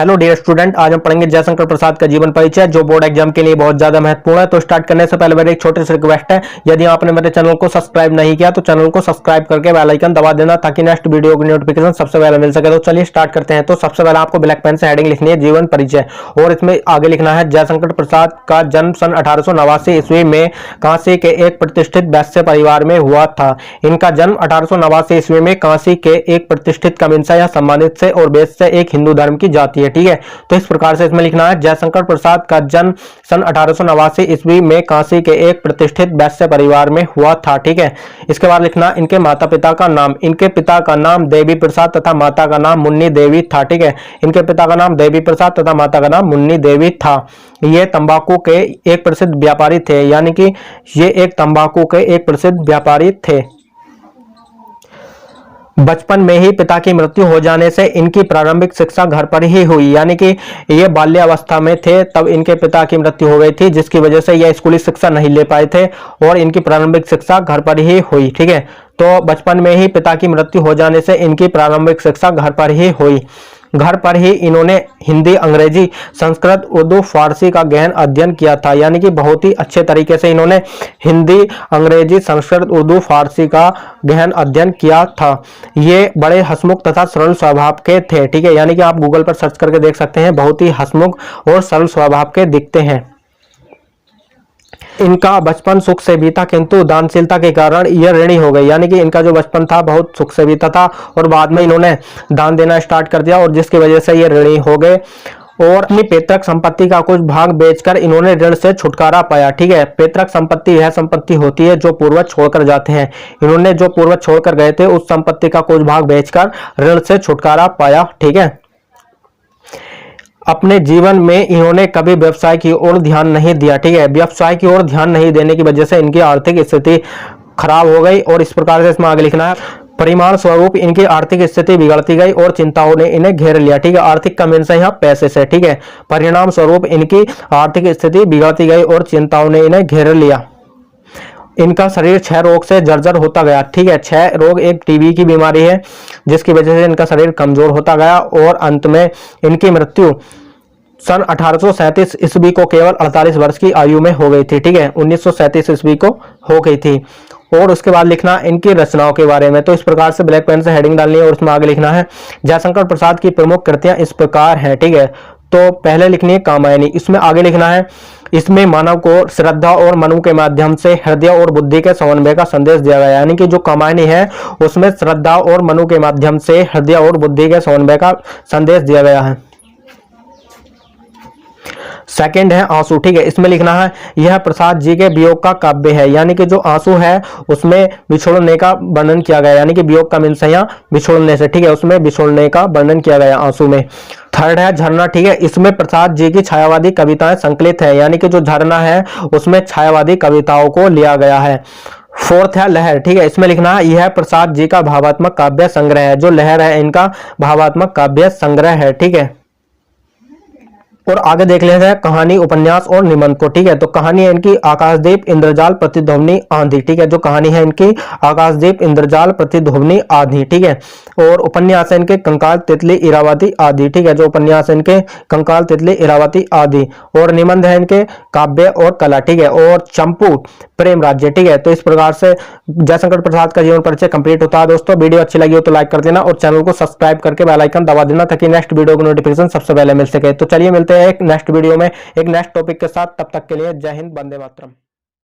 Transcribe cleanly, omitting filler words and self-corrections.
Hello dear student, आज हम पढ़ेंगे जयशंकर प्रसाद का जीवन परिचय जो बोर्ड एग्जाम के लिए बहुत ज्यादा महत्वपूर्ण है। तो स्टार्ट करने से पहले मेरी एक छोटी सी रिक्वेस्ट है, यदि आपने मेरे चैनल को सब्सक्राइब नहीं किया तो चैनल को सब्सक्राइब करके बेल आइकन दबा देना ताकि नेक्स्ट वीडियो की नोटिफिकेशन सबसे पहले मिल सके। तो चलिए स्टार्ट करते हैं। तो सबसे पहले आपको ब्लैक पेन से हेडिंग लिखनी है जीवन परिचय, और इसमें आगे लिखना है जयशंकर प्रसाद का जन्म सन 1889 ईस्वी में काशी के एक प्रतिष्ठित वैश्य परिवार में हुआ था। इनका जन्म 1889 ईस्वी में काशी के एक प्रतिष्ठित कमिंसा या सम्मानित से और वैश्य एक हिंदू धर्म की जाति है। ठीक है, तो इस प्रकार से इसमें लिखना है जयशंकर प्रसाद का जन्म सन 1889 ईस्वी में काशी के एक प्रतिष्ठित वैश्य परिवार में हुआ था। ठीक है, इसके बाद लिखना इनके माता पिता का नाम। इनके पिता का नाम देवी प्रसाद तथा माता का नाम मुन्नी देवी था। ठीक है, इनके पिता का नाम देवी प्रसाद तथा माता का नाम मुन्नी देवी था। ये तंबाकू के एक प्रसिद्ध व्यापारी थे, यानी कि ये एक तंबाकू के एक प्रसिद्ध व्यापारी थे। बचपन में ही पिता की मृत्यु हो जाने से इनकी प्रारंभिक शिक्षा घर पर ही हुई, यानी कि ये बाल्यावस्था में थे तब इनके पिता की मृत्यु हो गई थी, जिसकी वजह से ये स्कूली शिक्षा नहीं ले पाए थे और इनकी प्रारंभिक शिक्षा घर पर ही हुई। ठीक है, तो बचपन में ही पिता की मृत्यु हो जाने से इनकी प्रारंभिक शिक्षा घर पर ही हुई। घर पर ही इन्होंने हिंदी, अंग्रेजी, संस्कृत, उर्दू, फारसी का गहन अध्ययन किया था, यानी कि बहुत ही अच्छे तरीके से इन्होंने हिंदी, अंग्रेजी, संस्कृत, उर्दू, फारसी का गहन अध्ययन किया था। ये बड़े हंसमुख तथा सरल स्वभाव के थे। ठीक है, यानी कि आप गूगल पर सर्च करके देख सकते हैं, बहुत ही हंसमुख और सरल स्वभाव के दिखते हैं। इनका बचपन सुख से बीता, किंतु दानशीलता के कारण यह ऋणी हो गई, यानी कि इनका जो बचपन था बहुत सुख से बीता था और बाद में इन्होंने दान देना स्टार्ट कर दिया और जिसकी वजह से ये ऋणी हो गए और अपनी पैतृक संपत्ति का कुछ भाग बेचकर इन्होंने ऋण से छुटकारा पाया। ठीक है, पैतृक संपत्ति यह संपत्ति होती है जो पूर्वज छोड़कर जाते हैं। इन्होंने जो पूर्वज छोड़कर गए थे उस संपत्ति का कुछ भाग बेचकर ऋण से छुटकारा पाया। ठीक है, अपने जीवन में इन्होंने कभी व्यवसाय की ओर ध्यान नहीं दिया। ठीक है, व्यवसाय की ओर ध्यान नहीं देने की वजह से इनकी आर्थिक स्थिति खराब हो गई और इस प्रकार से इसमें आगे लिखना है परिमाण स्वरूप इनकी आर्थिक स्थिति बिगड़ती गई और चिंताओं ने इन्हें घेर लिया। ठीक है, आर्थिक का मीन से यहाँ पैसे से। ठीक है, परिणाम स्वरूप इनकी आर्थिक स्थिति बिगड़ती गई और चिंताओं ने इन्हें घेर लिया। इनका शरीर क्षय रोग से जर्जर होता गया। ठीक है, क्षय रोग एक टीबी की बीमारी है जिसकी वजह से इनका शरीर कमजोर होता गया और अंत में इनकी मृत्यु सन 1837 ईस्वी को केवल 48 वर्ष की आयु में हो गई थी। ठीक है, 1937 ईस्वी को हो गई थी। और उसके बाद लिखना इनकी रचनाओं के बारे में। तो इस प्रकार से ब्लैक पेन से हेडिंग डालनी है और उसमें आगे लिखना है जयशंकर प्रसाद की प्रमुख कृतियां इस प्रकार हैं। ठीक है, तो पहले लिखनी है कामायनी। इसमें आगे लिखना है इसमें मानव को श्रद्धा और मनु के माध्यम से हृदय और बुद्धि के समन्वय का संदेश दिया गया, यानी कि जो कामायनी है उसमें श्रद्धा और मनु के माध्यम से हृदय और बुद्धि के समन्वय का संदेश दिया गया है। सेकंड है आंसू। ठीक है, इसमें लिखना है यह प्रसाद जी के वियोग का काव्य है, यानी कि जो आंसू है उसमें बिछोड़ने का वर्णन किया गया, यानी कि वियोग का मीन्स है यहाँ बिछोड़ने से। ठीक है, उसमें बिछोड़ने का वर्णन किया गया आंसू में। थर्ड है झरना। ठीक है, इसमें प्रसाद जी की छायावादी कविताएं संकलित है, यानी कि जो झरना है उसमें छायावादी कविताओं को लिया गया है। फोर्थ है लहर। ठीक है, इसमें लिखना है यह प्रसाद जी का भावात्मक काव्य संग्रह है, जो लहर है इनका भावात्मक काव्य संग्रह है। ठीक है, और आगे देख लेते हैं कहानी, उपन्यास और निबंध को। ठीक है, तो कहानी है इनकी आकाशदीप, इंद्रजाल, प्रतिध्वनि, आंधी। ठीक है, जो कहानी है इनकी आकाशदीप, इंद्रजाल, प्रतिध्वनि, आंधी। ठीक है, और उपन्यास है इनके कंकाल, तितली, इरावती, आदि। ठीक है, जो उपन्यास है इनके कंकाल, तितली, इरावती, आदि। और निबंध है इनके काव्य और कला। ठीक है, और चंपू, प्रेम राज्य। ठीक है, तो इस प्रकार से जयशंकर प्रसाद का जीवन परिचय कंप्लीट होता है। दोस्तों वीडियो अच्छी लगी हो तो लाइक कर देना और चैनल को सब्सक्राइब करके बेल आइकन दबा देना ताकि नेक्स्ट वीडियो की नोटिफिकेशन सबसे पहले मिल सके। तो चलिए मिलते हैं एक नेक्स्ट वीडियो में एक नेक्स्ट टॉपिक के साथ। तब तक के लिए जय हिंद, वंदे मातरम।